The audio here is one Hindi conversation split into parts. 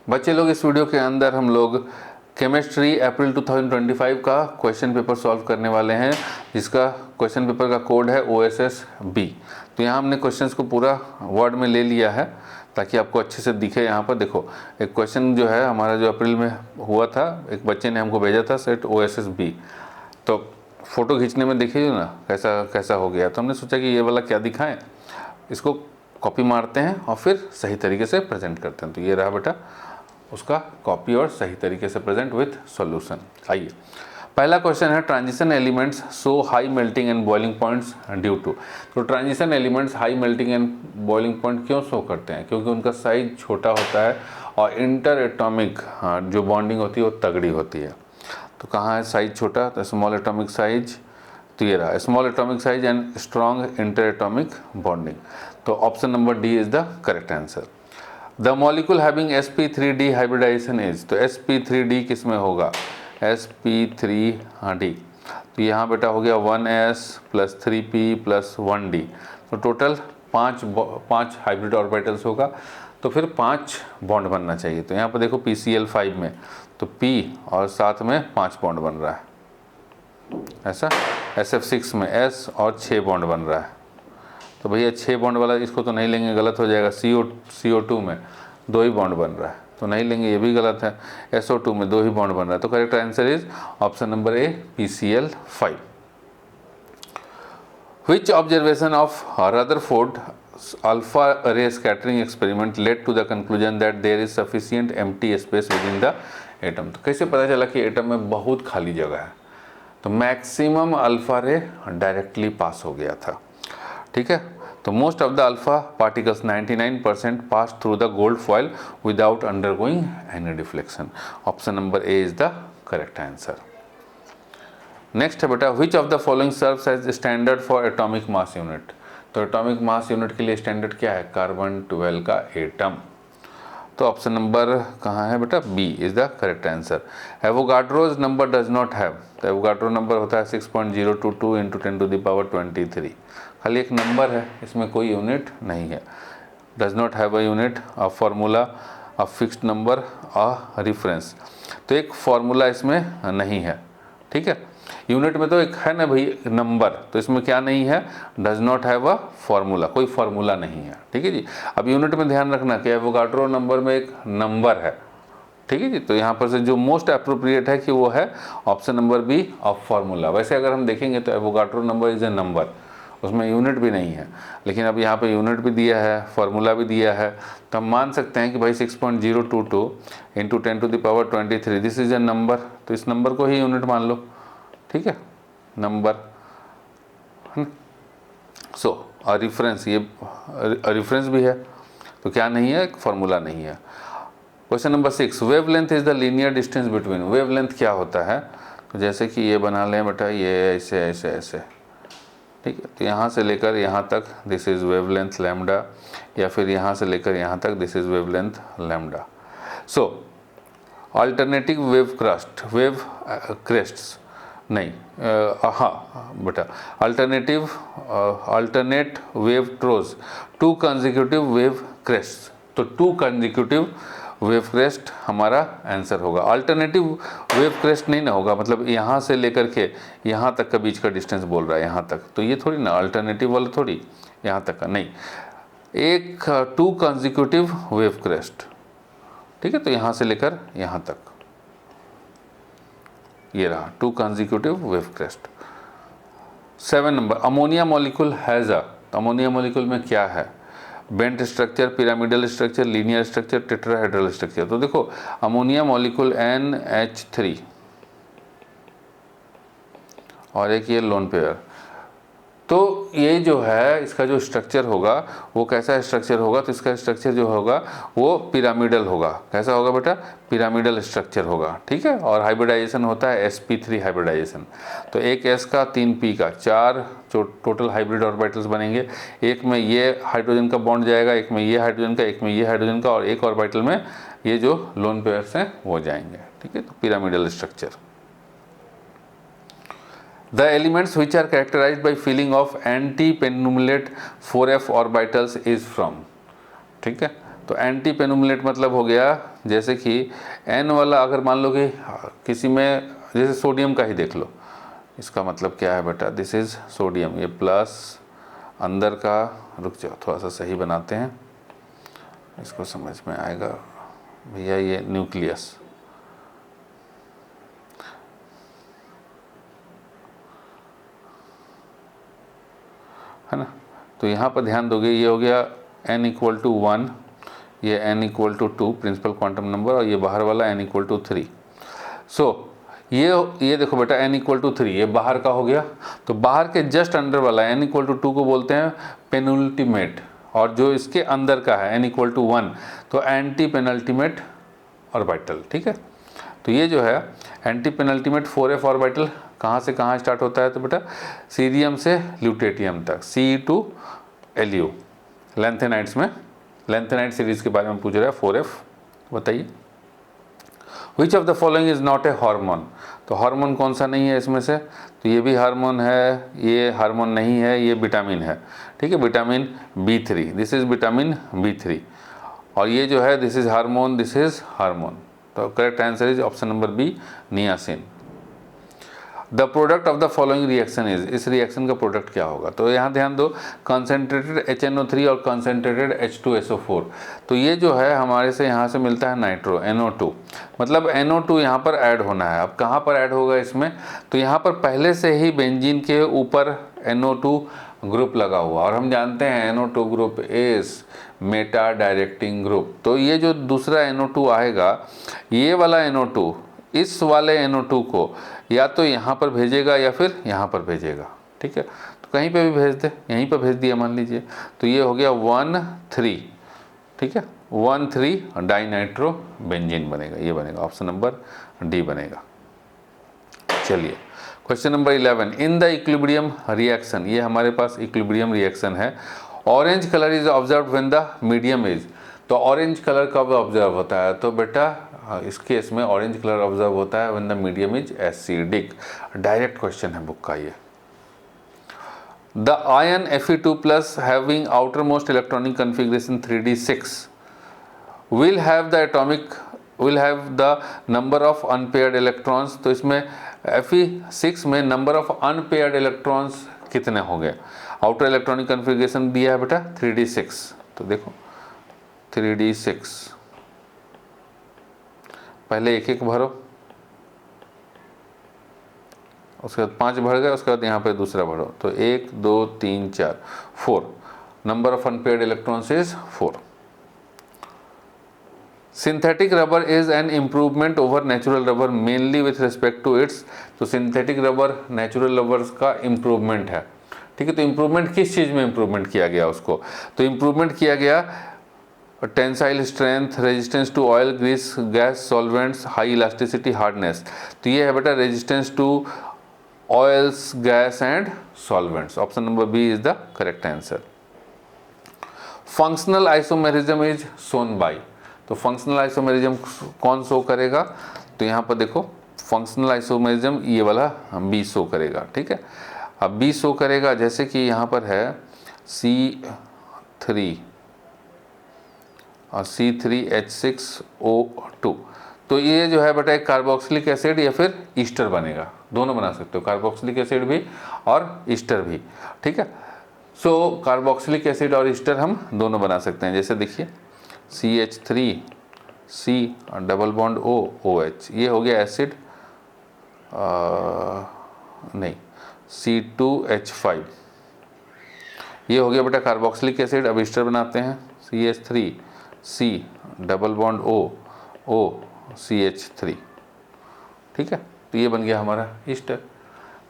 बच्चे लोग, इस वीडियो के अंदर हम लोग केमिस्ट्री अप्रैल 2025 का क्वेश्चन पेपर सॉल्व करने वाले हैं, जिसका क्वेश्चन पेपर का कोड है OSS-B। तो यहाँ हमने क्वेश्चंस को पूरा वर्ड में ले लिया है ताकि आपको अच्छे से दिखे। यहाँ पर देखो, एक क्वेश्चन जो है हमारा जो अप्रैल में हुआ था, एक बच्चे ने हमको भेजा था सेट OSS-B। तो फ़ोटो खींचने में देखिए ना कैसा कैसा हो गया। तो हमने सोचा कि ये वाला क्या दिखाएं, इसको कॉपी मारते हैं और फिर सही तरीके से प्रेजेंट करते हैं। तो ये रहा बेटा उसका कॉपी और सही तरीके से प्रेजेंट विथ सॉल्यूशन। आइए, पहला क्वेश्चन है transition elements show high melting and boiling points due to. तो transition elements high melting and boiling point क्यों शो करते हैं? क्योंकि उनका साइज छोटा होता है और इंटर एटॉमिक जो बॉन्डिंग होती है वो तगड़ी होती है। तो कहाँ है साइज छोटा? तो स्मॉल एटॉमिक साइज, तो ये रहा small atomic size and strong interatomic bonding. तो option number D is the correct answer. The molecule having sp3d hybridisation is. तो sp3d किस में होगा? sp3d। तो यहाँ बेटा हो गया 1s + 3p + 1d। तो टोटल पाँच हाइब्रिड ऑर्बिटल्स होगा, तो फिर 5 बॉन्ड बनना चाहिए। तो यहाँ पर देखो PCl5 में तो p और साथ में 5 बॉन्ड बन रहा है ऐसा। SF6 में s और 6 बॉन्ड बन रहा है। तो भैया 6 बॉन्ड वाला इसको तो नहीं लेंगे, गलत हो जाएगा। CO2 में 2 ही बॉन्ड बन रहा है, तो नहीं लेंगे, ये भी गलत है। SO2 में 2 ही बॉन्ड बन रहा है। तो correct answer is option number A, PCl5। Which observation of Rutherford alpha ray scattering experiment led to the conclusion that there is sufficient empty space within the atom? तो कैसे पता चला कि एटम में बहुत खाली जगह है? तो maximum alpha ray directly pass हो गया था, ठीक है। तो most of the alpha particles 99% pass through the gold foil without undergoing any deflection. Option number A is the correct answer. Next है बेटा, which of the following serves as standard for atomic mass unit. तो एटॉमिक मास यूनिट के लिए स्टैंडर्ड क्या है? कार्बन 12 का एटम। तो ऑप्शन नंबर कहाँ है बेटा? B is the correct answer. Avogadro's number does not have. तो एवोगाड्रो नंबर होता है 6.022 × 10⁻23। खाली एक नंबर है, इसमें कोई यूनिट नहीं है। Does not have a unit, a formula, a fixed number, a reference. तो एक फार्मूला इसमें नहीं है, ठीक है। यूनिट में तो एक है ना भाई नंबर, तो इसमें क्या नहीं है? Does not have a formula, कोई फार्मूला नहीं है, ठीक है जी। अब यूनिट में ध्यान रखना कि एवोगाड्रो नंबर में एक नंबर है, ठीक है जी। तो यहाँ पर से जो मोस्ट अप्रोप्रिएट है कि वो है option number B of formula. वैसे अगर हम देखेंगे तो Avogadro number is a number, उसमें यूनिट भी नहीं है, लेकिन अब यहाँ पे यूनिट भी दिया है, फार्मूला भी दिया है, तो हम मान सकते हैं कि भाई 6.022 × 10⁻23 दिस इज ए नंबर। तो इस नंबर को ही यूनिट मान लो, ठीक है, नंबर। सो रेफरेंस, ये रेफरेंस भी है, तो क्या नहीं है? फार्मूला नहीं है। Question number 6, wavelength is the linear distance between. Wavelength क्या होता है? तो जैसे कि ये बना लें बेटा, ये ऐसे ऐसे ऐसे, ठीक है। तो यहाँ से लेकर यहाँ तक दिस इज वेवलेंथ लैम्डा, या फिर यहाँ से लेकर यहाँ तक this is wavelength lambda. So alternative wave crests नहीं, हाँ बेटा, alternate wave troughs, 2 consecutive wave crest. तो 2 कंसेक्यूटिव वेव क्रेस्ट हमारा आंसर होगा। अल्टरनेटिव वेव क्रेस्ट नहीं ना होगा, मतलब यहाँ से लेकर के यहाँ तक का बीच का डिस्टेंस बोल रहा है, यहाँ तक। तो ये थोड़ी ना अल्टरनेटिव वाला, थोड़ी यहाँ तक का नहीं, एक 2 कंसेक्यूटिव वेव क्रेस्ट, ठीक है। तो यहाँ से लेकर यहाँ तक ये रहा 2 consecutive wave crest. 7 number, ammonia molecule has a. Ammonia molecule में क्या है? Bent structure, pyramidal structure, linear structure, tetrahedral structure. तो देखो अमोनिया मॉलिक्यूल NH3 और एक ये लोन पेयर। तो ये जो है इसका जो स्ट्रक्चर होगा वो कैसा स्ट्रक्चर होगा? तो इसका स्ट्रक्चर जो होगा वो पिरामिडल होगा। कैसा होगा बेटा? पिरामिडल स्ट्रक्चर होगा, ठीक है। और हाइब्रिडाइजेशन होता है sp3 हाइब्रिडाइजेशन। तो एक s का 3 p का 4 जो टोटल हाइब्रिड ऑर्बिटल्स बनेंगे। एक में ये हाइड्रोजन का बॉन्ड जाएगा, एक में ये हाइड्रोजन का, एक में ये हाइड्रोजन का, और एक ऑर्बिटल में ये जो लोन पेयर्स हैं वो जाएंगे, ठीक है। तो pyramidal structure. The elements which are characterized by filling of anti-penultimate 4f orbitals is from, ठीक है। तो एंटी पेनुमुलेट मतलब हो गया जैसे कि N वाला, अगर मान लो कि किसी में जैसे सोडियम का ही देख लो, इसका मतलब क्या है बेटा, दिस इज सोडियम, ये प्लस अंदर का, रुक जाओ थोड़ा सा सही बनाते हैं, इसको समझ में आएगा भैया, ये न्यूक्लियस है ना। तो यहाँ पर ध्यान दोगे, ये हो गया n इक्वल टू 1, ये n equal to 2 principal quantum number, और ये बाहर वाला n इक्वल टू 3। सो ये देखो बेटा n इक्वल टू 3 ये बाहर का हो गया, तो बाहर के जस्ट अंडर वाला n इक्वल टू 2 को बोलते हैं पेनुल्टीमेट, और जो इसके अंदर का है n इक्वल टू 1 तो एंटी पेनल्टीमेट ऑर्बिटल। ठीक है, तो ये जो है एंटी पेनल्टीमेट 4f ऑर्बिटल कहाँ से कहाँ स्टार्ट होता है, तो बेटा सीरियम से ल्यूटेटियम तक, Ce to Lu, लैंथेनाइड्स में, लैंथेनाइड सीरीज के बारे में पूछ रहा है 4f, बताइए। विच of the following is not a hormone, तो हार्मोन कौन सा नहीं है इसमें से, तो ये भी हार्मोन है, ये हार्मोन नहीं है, ये विटामिन है। ठीक है, vitamin B3, this is vitamin B3, और ये जो है this is hormone, this is hormone. तो correct answer is option number B, niacin. The product of the following reaction is, इस रिएक्शन का प्रोडक्ट क्या होगा, तो यहाँ ध्यान दो, कंसनट्रेटेड HNO3 और कंसनट्रेटेड H2SO4, तो ये जो है हमारे से यहाँ से मिलता है नाइट्रो NO2, मतलब NO2 यहाँ पर ऐड होना है। अब कहाँ पर ऐड होगा इसमें, तो यहाँ पर पहले से ही बेंजीन के ऊपर NO2 ग्रुप लगा हुआ, और हम जानते हैं NO2 group is Meta directing group, तो ये जो दूसरा NO2 आएगा, ये वाला NO2 इस वाले NO2 को या तो यहाँ पर भेजेगा या फिर यहाँ पर भेजेगा। ठीक है, तो कहीं पे भी भेज दे, यहीं पर भेज दिया मान लीजिए, तो ये हो गया 1,3, ठीक है, 1,3 डाइनाइट्रो बेंजीन बनेगा, ये बनेगा ऑप्शन नंबर डी बनेगा। चलिए question number 11, in the equilibrium reaction, ये हमारे पास इक्विलिब्रियम रिएक्शन है, orange colour is observe when the medium is, तो ऑरेंज कलर कब ऑब्जर्व होता है, तो बेटा इस केस में ऑरेंज कलर ऑब्जर्व होता है when the medium is acidic. Direct question है बुक का ये। The ion Fe2+ having outer most electronic configuration 3d6 will have the number of unpaired electrons, तो इसमें Fe6 में नंबर ऑफ अनपेयर्ड इलेक्ट्रॉन्स कितने हो गए, आउटर इलेक्ट्रॉनिक कन्फिग्रेशन दिया है बेटा 3d6, तो देखो 3d6, पहले एक एक भरो, उसके बाद 5 भर गए, उसके बाद यहाँ पे दूसरा भरो, तो 1 2 3 4 4, number of unpaired electrons is 4। Synthetic rubber is an improvement over natural rubber mainly with respect to its, तो सिंथेटिक रबर नेचुरल रबर्स का इम्प्रूवमेंट है। ठीक है, तो इम्प्रूवमेंट किस चीज़ में इम्प्रूवमेंट किया गया उसको, तो इम्प्रूवमेंट किया गया tensile strength, resistance to oil grease gas solvents, high elasticity hardness, तो ये है बेटा resistance to oils gas and solvents, option number B is the correct answer. Functional isomerism is shown by, तो फंक्शनल आइसोमेरिज्म कौन शो करेगा, तो यहाँ पर देखो फंक्शनल आइसोमेरिज्म ये वाला बी शो करेगा। ठीक है, अब बी शो करेगा जैसे कि यहाँ पर है C3 और C3H6O2, तो ये जो है बेटा एक कार्बोक्सिलिक एसिड या फिर ईस्टर बनेगा, दोनों बना सकते हो, कार्बोक्सिलिक एसिड भी और ईस्टर भी। ठीक है, सो कार्बोक्सिलिक एसिड और ईस्टर हम दोनों बना सकते हैं, जैसे देखिए CH3C डबल बॉन्ड OH, ये हो गया एसिड, नहीं C2H5, ये हो गया बेटा कार्बोक्सिलिक एसिड। अब ईस्टर बनाते हैं CH3C डबल बॉन्ड OCH3, ठीक है, तो ये बन गया हमारा ईस्टर।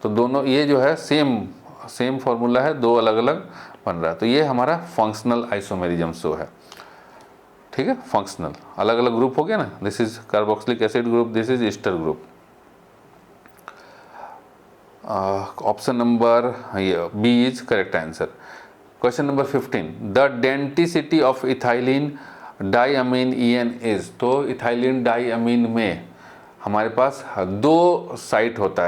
तो दोनों ये जो है सेम फॉर्मूला है, दो अलग अलग बन रहा है, तो ये हमारा फंक्शनल आइसोमेरिज्म शो है। ठीक है, फंक्शनल अलग अलग ग्रुप हो गया ना, this is carboxylic acid group, this is ester group. Option number B is correct answer. Question number 15, the denticity of ethylene diamine EN is, तो इथाइलिन डाइअमीन में हमारे पास दो साइट होता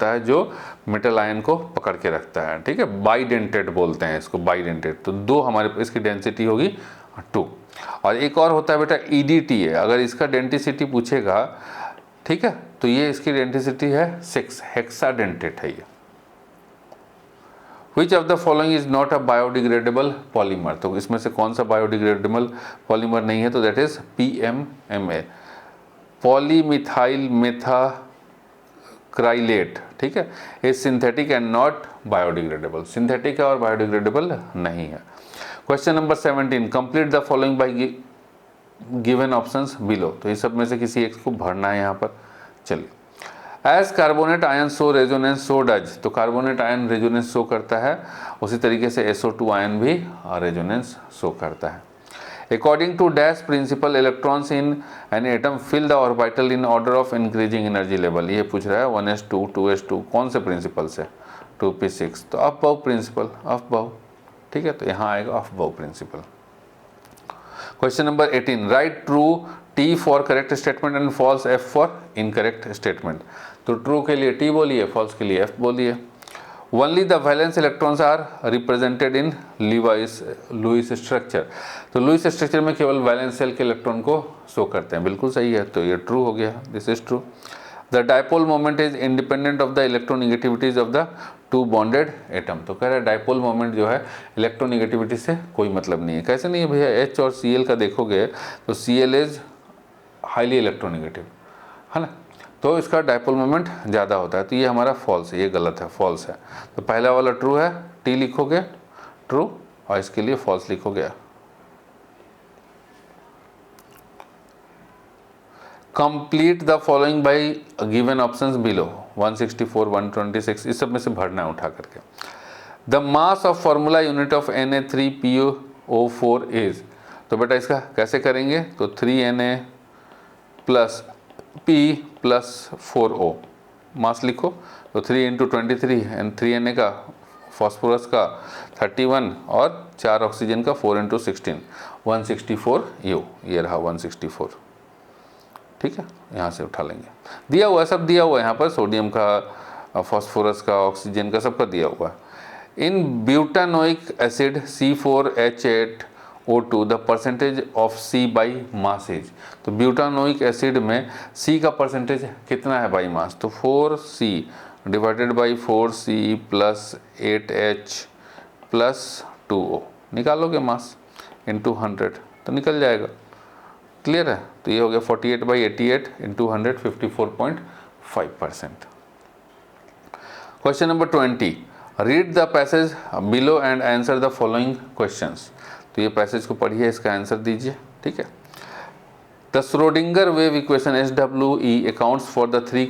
है जो मेटल आयन को पकड़ के रखता है। ठीक है, बाइडेंटेड बोलते हैं इसको, बाइडेंटेड, तो दो हमारे इसकी डेंसिटी होगी 2। और एक और होता है बेटा EDTA, अगर इसका डेंटिसिटी पूछेगा, ठीक है, तो ये इसकी डेंटिसिटी है 6, हेक्साडेंटेट है ये। Which of the following is not a biodegradable polymer, तो इसमें से कौन सा बायोडिग्रेडेबल पॉलीमर नहीं है, तो दैट इज PMMA, पॉलीमिथाइल मेथाक्राइलेट, ठीक है, is synthetic and not biodegradable, synthetic है और बायोडिग्रेडेबल नहीं है। Question number 17, complete the following bye given options below, तो ये सब में से किसी एक को भरना है यहाँ पर। चलिए, as carbonate ion show resonance so does, तो कार्बोनेट आयन रेजोनेंस शो करता है, उसी तरीके से SO2 आयन भी रेजोनेंस शो करता है। According to dash principle electrons in an atom fill the orbital in order of increasing energy level, ये पूछ रहा है 1s2 2s2 कौन से प्रिंसिपल से, 2p6, तो अफबाउ प्रिंसिपल, अफबाउ, ठीक है, तो यहाँ आएगा Aufbau principle. Question number 18, write true T for correct statement and false F for incorrect statement, तो ट्रू के लिए T बोलिए, फॉल्स के लिए F बोलिए। Only the valence electrons are represented in Lewis structure, तो लुईस स्ट्रक्चर में केवल वैलेंस सेल के इलेक्ट्रॉन को शो करते हैं, बिल्कुल सही है, तो ये ट्रू हो गया, this is true. The dipole moment is independent of the electronegativities of the two bonded atom, तो कह रहा है डायपोल मोमेंट जो है इलेक्ट्रोनिगेटिविटी से कोई मतलब नहीं है। कैसे नहीं है भैया, H और Cl का देखोगे तो Cl इज हाईली इलेक्ट्रोनिगेटिव, है ना, तो इसका डायपोल मोमेंट ज़्यादा होता है, तो ये हमारा फॉल्स है, ये गलत है, फॉल्स है, तो पहला वाला ट्रू है, T लिखोगे ट्रू और इसके लिए फॉल्स लिखोगे। Complete the following bye given options below, 164 126, इस सब में से भरना है उठा करके। The mass of formula unit of Na3PO4 is, तो बेटा इसका कैसे करेंगे, तो 3Na plus P plus 4O, मास लिखो, तो 3 इंटू 23 एंड 3Na का फॉस्फोरस का 31 और 4 ऑक्सीजन का 4 इंटू 16, 164U, ये रहा 164, ठीक है, यहाँ से उठा लेंगे, दिया हुआ है, सब दिया हुआ है यहाँ पर, सोडियम का, फॉस्फोरस का, ऑक्सीजन का, सबका दिया हुआ है। In butanoic acid C4H8O2 the percentage of C by mass is, तो ब्यूटानोइक एसिड में C का परसेंटेज कितना है बाई मास, तो 4C divided by 4C plus 8H plus 2O, निकालोगे मास इंटू 100 तो निकल जाएगा, क्लियर है, तो ये हो गया 48/88 into 100, 54.5%। Question number 20, read the passage below and answer the following questions, तो ये पैसेज को पढ़िए, इसका आंसर दीजिए, ठीक है। The Schrodinger wave equation SWE accounts for the 3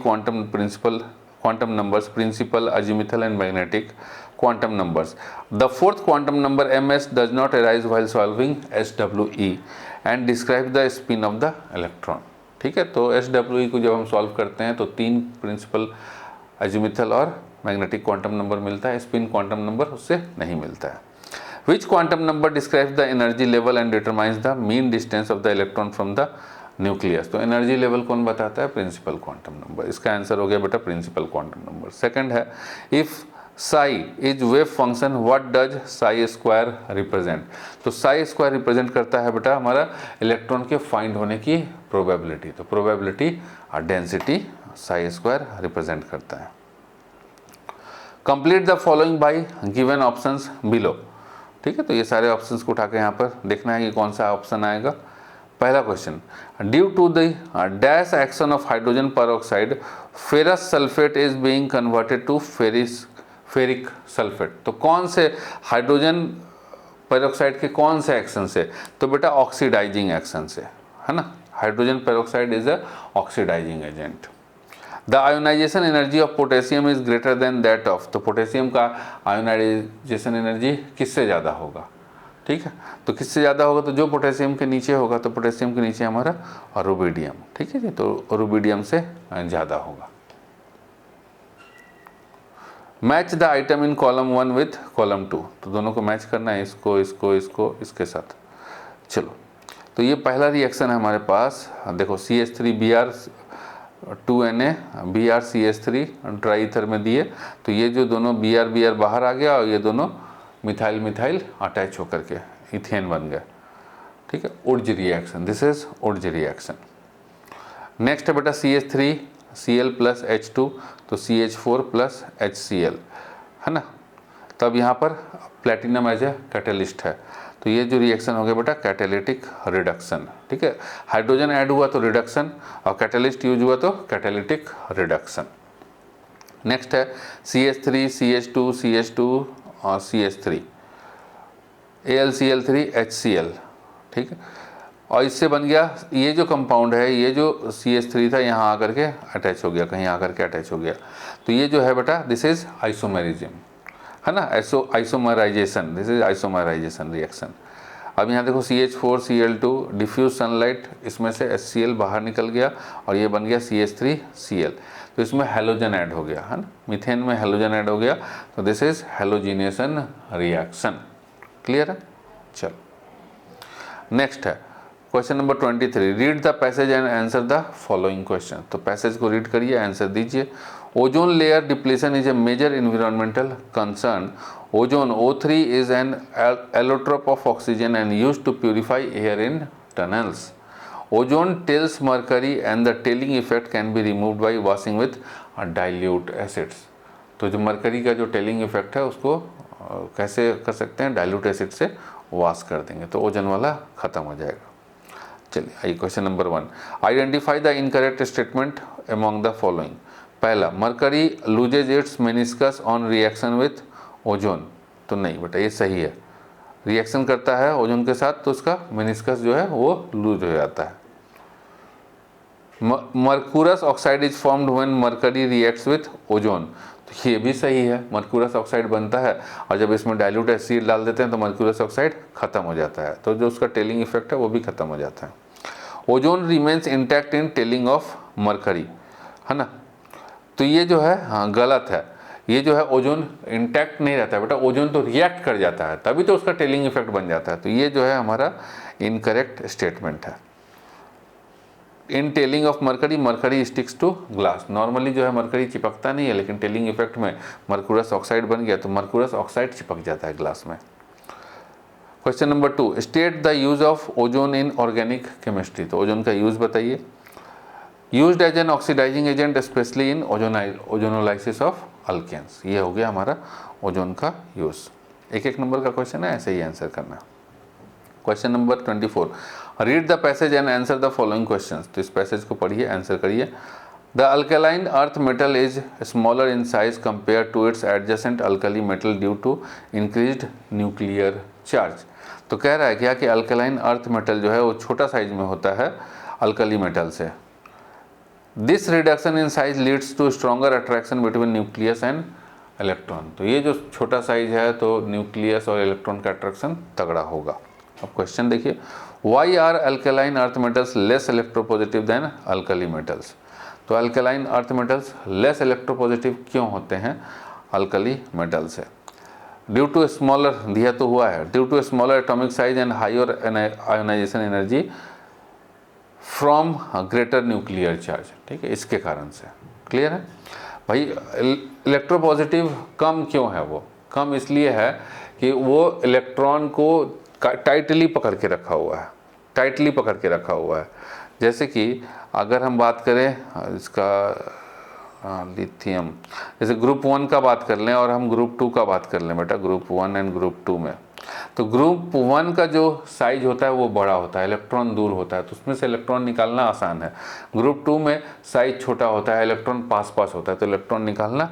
quantum numbers, principal, azimuthal and magnetic quantum numbers. The fourth quantum number ms does not arise while solving SWE and describe the spin of the electron, ठीक है, तो SWE को जब हम सॉल्व करते हैं तो 3 प्रिंसिपल, अजीमुथल और मैग्नेटिक क्वांटम नंबर मिलता है, स्पिन क्वांटम नंबर उससे नहीं मिलता है। Which quantum number describes the energy level and determines the mean distance of the electron from the nucleus, तो एनर्जी लेवल कौन बताता है, प्रिंसिपल क्वांटम नंबर, इसका आंसर हो गया बेटा प्रिंसिपल क्वांटम नंबर। सेकंड है, if Sai is wave function what does Sai square represent, तो साई स्क्वायर रिप्रेजेंट करता है बेटा हमारा इलेक्ट्रॉन के फाइंड होने की प्रोबेबिलिटी, तो प्रोबेबिलिटी और डेंसिटी साई स्क्वायर रिप्रेजेंट करता है। Complete the following bye given options below, ठीक है, तो ये सारे ऑप्शंस को उठा के यहाँ पर देखना है कि कौन सा ऑप्शन आएगा। पहला question, due to the dash action of hydrogen peroxide ferrous sulphate is being converted to ferric sulphate, तो कौन से हाइड्रोजन परऑक्साइड के कौन से एक्शन से, तो बेटा ऑक्सीडाइजिंग एक्शन से, है ना, hydrogen peroxide is a oxidising agent. The ionisation energy of potassium is greater than that of, तो पोटेशियम का आयोनाइजेशन एनर्जी किससे ज़्यादा होगा, ठीक है, तो किससे ज़्यादा होगा, तो जो पोटेशियम के नीचे होगा, तो पोटेशियम के नीचे हमारा रुबिडियम, ठीक है जी, तो रुबिडियम से ज़्यादा होगा। Match the item in column 1 with column 2, तो दोनों को मैच करना है, इसको इसको इसको इसके साथ। चलो, तो ये पहला रिएक्शन है हमारे पास, देखो CH3Br2Na BrCH3 ड्राई ईथर में दिए, तो ये जो दोनों Br बाहर आ गया और ये दोनों मिथाइल मिथाइल अटैच होकर के इथेन बन गया, ठीक है, Wurtz reaction, this is Wurtz reaction. Next है बेटा CH3Cl प्लस H2, तो CH4 प्लस HCl, है ना। तब यहाँ पर प्लेटिनम एज ए कैटेलिस्ट है, तो ये जो रिएक्शन हो गया बेटा कैटेलिटिक रिडक्शन, ठीक है। हाइड्रोजन ऐड हुआ तो रिडक्शन, और कैटेलिस्ट यूज हुआ तो कैटेलिटिक रिडक्शन। नेक्स्ट है CH3 CH2 CH2 और CH3 AlCl3 HCl, ठीक है। और इससे बन गया ये जो कंपाउंड है, ये जो CH3 था यहाँ आकर के अटैच हो गया, कहीं आकर के अटैच हो गया, तो ये जो है बेटा दिस इज आइसोमेरिज्म, है ना, isomerisation, this is isomerisation reaction. अब यहाँ देखो CH4Cl2 डिफ्यूज सनलाइट, इसमें से HCl बाहर निकल गया और ये बन गया CH3Cl, तो इसमें हेलोजन ऐड हो गया, है ना, मीथेन में हेलोजन ऐड हो गया, तो this is halogenation reaction. Clear है। चलो नेक्स्ट है question number 23, read the passage and answer the following question. तो पैसेज को रीड करिए, आंसर दीजिए। Ozone layer depletion is a major environmental concern. Ozone O3 is an allotrope of oxygen and used to purify air in tunnels. Ozone tails mercury and the tailing effect can be removed by washing with dilute acids. तो जो मरकरी का जो टेलिंग इफेक्ट है उसको कैसे कर सकते हैं, डाइल्यूट एसिड से वॉश कर देंगे तो ओजोन वाला खत्म हो जाएगा। चलिए आइए question number 1, identify the incorrect statement among the following. पहला, mercury loses its meniscus on reaction with ozone, तो नहीं बेटा ये सही है, रिएक्शन करता है ओजोन के साथ तो उसका मेनिस्कस जो है वो लूज हो जाता है। Mercurous oxide is formed when mercury reacts with ozone, तो ये भी सही है, मर्कूरस ऑक्साइड बनता है और जब इसमें डाइल्यूट एसिड डाल देते हैं तो मर्कूरस ऑक्साइड खत्म हो जाता है, तो जो उसका टेलिंग इफेक्ट है वो भी खत्म हो जाता है। Ozone remains intact in tailing of mercury, है ना, तो ये जो है हाँ गलत है, ये जो है ओजोन इंटैक्ट नहीं रहता है बेटा, ओजोन तो रिएक्ट कर जाता है तभी तो उसका टेलिंग इफेक्ट बन जाता है, तो ये जो है हमारा इनकरेक्ट स्टेटमेंट है। In tailing of mercury, mercury sticks to glass, normally जो है मरकरी चिपकता नहीं है, लेकिन टेलिंग इफेक्ट में मरकूरस ऑक्साइड बन गया तो मरकूरस ऑक्साइड चिपक जाता है ग्लास में। Question number 2, state the use of ozone in organic chemistry, तो ओजोन का यूज बताइए। Used as an oxidising agent specially in ozonolysis of alkenes, ये हो गया हमारा ओजोन का यूज। एक एक नंबर का क्वेश्चन है, ऐसे ही आंसर करना। Question number 24, read the passage and answer the following questions, तो इस पैसेज को पढ़िए, आंसर करिए। The alkaline earth metal is smaller in size compare to its adjacent alkali metal due to increased nuclear charge, तो कह रहा है क्या कि अल्कलाइन अर्थ मेटल जो है वो छोटा साइज में होता है अल्कली मेटल से। This reduction in size leads to stronger attraction between nucleus and electron, तो ये जो छोटा साइज है तो न्यूक्लियस और इलेक्ट्रॉन का अट्रैक्शन तगड़ा होगा। अब क्वेश्चन देखिए, why are alkaline earth metals less electropositive than alkali metals, तो alkaline earth metals less electropositive क्यों होते हैं अल्कली मेटल से। ड्यू टू स्मॉलर, दिया तो हुआ है, due to smaller atomic size and higher ionisation energy from greater nuclear charge, ठीक है, इसके कारण से। क्लियर है भाई, इलेक्ट्रोपॉजिटिव कम क्यों है, वो कम इसलिए है कि वो इलेक्ट्रॉन को टाइटली पकड़ के रखा हुआ है, टाइटली पकड़ के रखा हुआ है। जैसे कि अगर हम बात करें इसका लिथियम, जैसे ग्रुप 1 का बात कर लें और हम ग्रुप 2 का बात कर लें बेटा, ग्रुप 1 एंड ग्रुप 2 में, तो ग्रुप 1 का जो साइज होता है वो बड़ा होता है, इलेक्ट्रॉन दूर होता है, तो उसमें से इलेक्ट्रॉन निकालना आसान है। ग्रुप 2 में साइज छोटा होता है, इलेक्ट्रॉन पास पास होता है, तो इलेक्ट्रॉन निकालना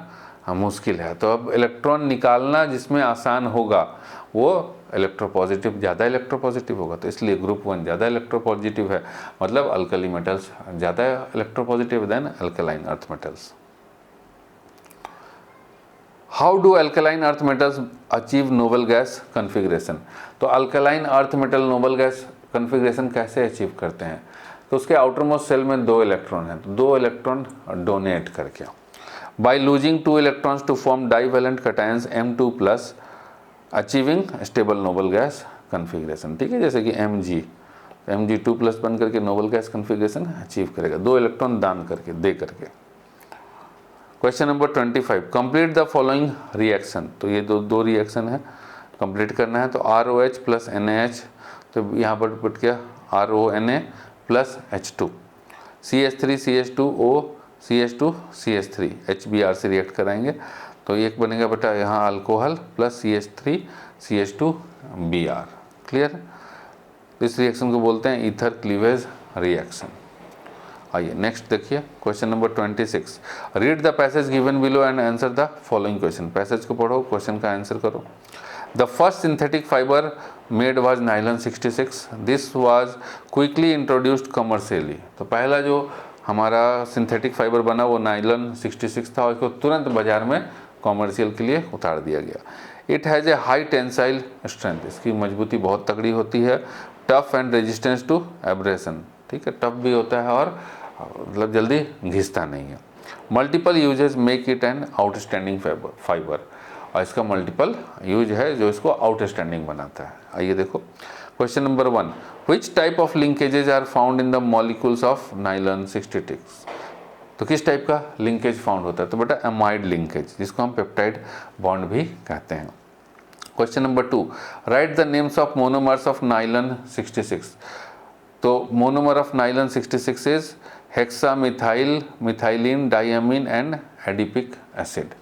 मुश्किल है। तो अब इलेक्ट्रॉन निकालना जिसमें आसान होगा वो इलेक्ट्रोपॉजिटिव, ज़्यादा इलेक्ट्रोपॉजिटिव होगा, तो इसलिए ग्रुप 1 ज़्यादा इलेक्ट्रोपॉजिटिव है, मतलब अल्कली मेटल्स ज़्यादा electropositive than alkaline earth metals. How do alkaline earth metals achieve noble gas configuration, तो alkaline earth metal noble gas configuration कैसे अचीव करते हैं, तो उसके आउटर मोस्ट सेल में 2 इलेक्ट्रॉन हैं, तो 2 इलेक्ट्रॉन डोनेट करके, by losing 2 electrons to form divalent cations M2+ achieving stable noble gas configuration, ठीक है, जैसे कि Mg2+ बन करके नोबल गैस कन्फिग्रेशन अचीव करेगा, 2 इलेक्ट्रॉन दान करके, दे करके। Question number 25, complete the following reaction, तो ये दो रिएक्शन है कंप्लीट करना है, तो ROH + NaH, तो यहाँ पर पुट किया RONA plus H2, CH3 CH2O CH2 CH3 HBr से रिएक्ट कराएंगे तो एक बनेगा बेटा यहाँ alcohol plus CH3 CH2Br। Clear? इस रिएक्शन को बोलते हैं ईथर क्लीवेज रिएक्शन। आइए नेक्स्ट देखिए question number 26। Read the passage given below and answer the following question. Passage को पढ़ो, क्वेश्चन का आंसर करो। The first synthetic fibre made was nylon 66। This was quickly introduced commercially. तो पहला जो हमारा सिंथेटिक फाइबर बना वो नाइलॉन 66 था और इसको तुरंत बाजार में कॉमर्शियल के लिए उतार दिया गया। It has a high tensile strength, इसकी मजबूती बहुत तगड़ी होती है। Tough and resistance to abrasion, ठीक है, टफ भी होता है और मतलब जल्दी घिसता नहीं है। Multiple uses make it an outstanding fibre, और इसका मल्टीपल यूज है जो इसको आउटस्टैंडिंग बनाता है। आइए देखो question number 1। Which type of linkages are found in the molecules of nylon 66। तो किस टाइप का लिंकेज फाउंड होता है? तो बेटा एमाइड लिंकेज, जिसको हम पेप्टाइड बॉन्ड भी कहते हैं। Question number 2। Write the names of monomers of nylon 66। तो monomer of nylon 66 is hexamethyl, methylene, diamine and adipic acid.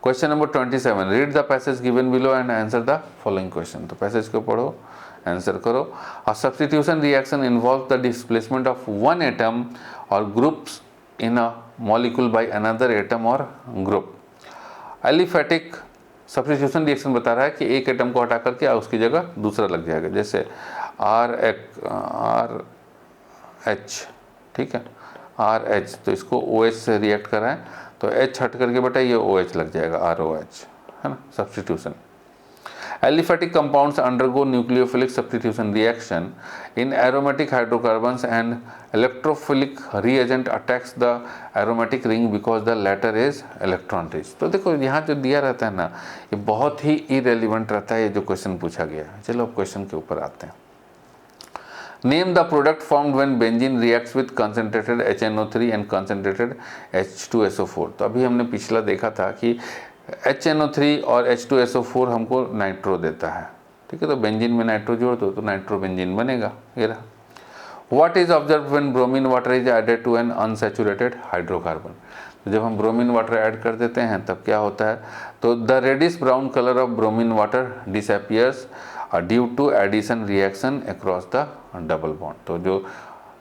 Question number 27। Read the passage given below and answer the following question. तो पैसेज को पढ़ो, आंसर करो। A substitution reaction involve the displacement of one atom or groups in a molecule by another atom or group. Aliphatic substitution reaction बता रहा है कि एक एटम को हटा करके उसकी जगह दूसरा लग जाएगा, जैसे RH, ठीक है, RH, तो इसको OH से रिएक्ट कराएं तो H हट करके बेटा ये OH लग जाएगा, ROH, है ना, substitution. Aliphatic compounds undergo nucleophilic substitution reaction in aromatic hydrocarbons and electrophilic reagent attacks the aromatic ring because the latter is electron rich। तो देखो यहाँ जो दिया रहता है ना, ये बहुत ही irrelevant रहता है, ये जो क्वेश्चन पूछा गया है। चलो अब क्वेश्चन के ऊपर आते हैं। Name the product formed when benzene reacts with concentrated HNO3 and concentrated H2SO4। तो अभी हमने पिछला देखा था कि HNO3 और H2SO4 हमको नाइट्रो देता है, ठीक है, तो बेंजीन में नाइट्रो जोड़ दो तो नाइट्रो बेंजीन बनेगा। ये रहा। What is observe when bromine water is added to an unsaturated hydrocarbon. तो जब हम ब्रोमीन वाटर ऐड कर देते हैं तब क्या होता है? तो the reddish brown colour of bromine water disappears due to addition reaction across the double bond. तो जो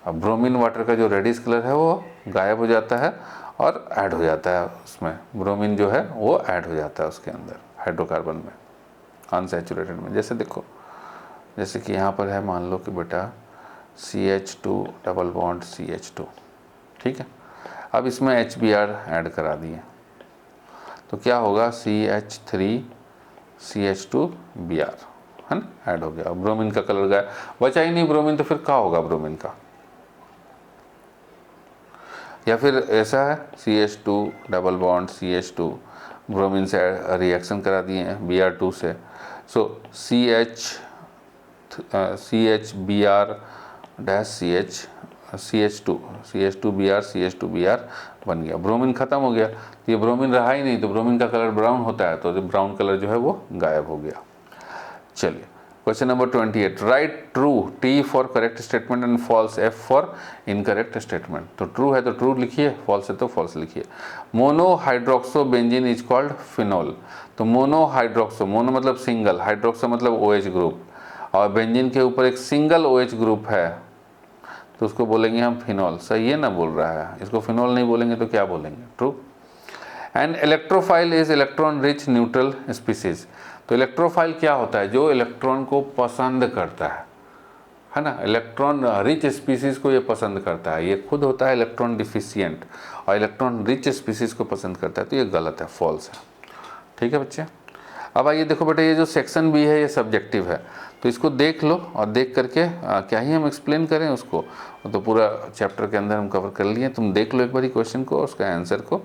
ब्रोमीन वाटर का जो रेडिश कलर है वो गायब हो जाता है और ऐड हो जाता है, उसमें ब्रोमीन जो है वो ऐड हो जाता है उसके अंदर हाइड्रोकार्बन में, अनसैचुरेटेड में। जैसे देखो, जैसे कि यहाँ पर है, मान लो कि बेटा CH2 डबल बॉन्ड CH2, ठीक है, अब इसमें HBr ऐड करा दिए तो क्या होगा? CH3 CH2Br, है ना, ऐड हो गया। अब ब्रोमीन का कलर गया, बचा ही नहीं ब्रोमीन, तो फिर क्या होगा ब्रोमीन का? या फिर ऐसा है CH2 double bond CH2 bromine से रिएक्शन करा दिए हैं Br2 से, सो CHBr डैश CH2Br CH2Br बन गया, ब्रोमीन खत्म हो गया। तो ये ब्रोमीन रहा ही नहीं, तो ब्रोमीन का कलर ब्राउन होता है, तो ब्राउन कलर जो है वो गायब हो गया। चलिए question number 28। Right true T for correct statement and false F for incorrect statement. तो ट्रू है तो ट्रू लिखिए, फॉल्स है तो फॉल्स लिखिए। Mono hydroxo benzene is called phenol. तो मोनो हाइड्रोक्सो, मोनो मतलब सिंगल, हाइड्रोक्सो मतलब OH ग्रुप, और बेंजीन के ऊपर एक सिंगल OH ग्रुप है तो उसको बोलेंगे हम फिनोल। सही है ना बोल रहा है, इसको फिनोल नहीं बोलेंगे तो क्या बोलेंगे? True. And electrophile is electron rich neutral species. तो इलेक्ट्रोफाइल क्या होता है? जो इलेक्ट्रॉन को पसंद करता है ना, इलेक्ट्रॉन रिच स्पीसीज को ये पसंद करता है। ये खुद होता है इलेक्ट्रॉन डिफिशियंट और इलेक्ट्रॉन रिच स्पीसीज को पसंद करता है, तो ये गलत है, फॉल्स है। ठीक है बच्चे। अब आइए देखो बेटा, ये जो सेक्शन बी है ये सब्जेक्टिव है, तो इसको देख लो और देख करके क्या ही हम एक्सप्लेन करें उसको, तो पूरा चैप्टर के अंदर हम कवर कर लिए। तुम देख लो एक बार क्वेश्चन को, उसका आंसर को,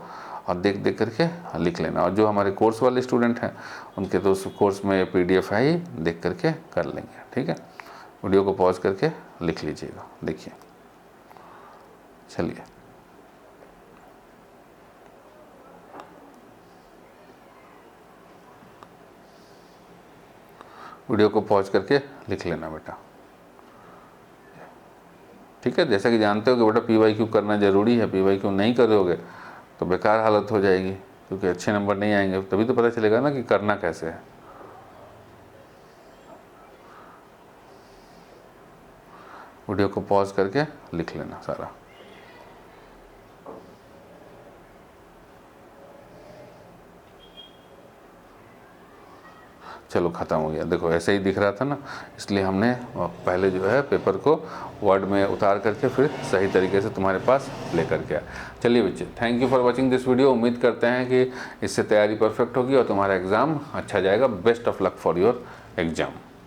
और देख देख करके लिख लेना। और जो हमारे कोर्स वाले स्टूडेंट हैं उनके तो उस कोर्स में PDF है ही, देख करके कर लेंगे। ठीक है, वीडियो को पॉज करके लिख लीजिएगा। देखिए, चलिए वीडियो को पॉज करके लिख लेना बेटा, ठीक है। जैसा कि जानते हो कि बेटा PYQ करना ज़रूरी है, PYQ नहीं करोगे तो बेकार हालत हो जाएगी, क्योंकि अच्छे नंबर नहीं आएंगे। तभी तो पता चलेगा ना कि करना कैसे है। वीडियो को पॉज करके लिख लेना सारा। चलो ख़त्म हो गया। देखो ऐसे ही दिख रहा था ना, इसलिए हमने पहले जो है पेपर को वर्ड में उतार करके फिर सही तरीके से तुम्हारे पास ले करके आया। चलिए बच्चे, thank you for watching this video. उम्मीद करते हैं कि इससे तैयारी परफेक्ट होगी और तुम्हारा एग्ज़ाम अच्छा जाएगा। Best of luck for your exam.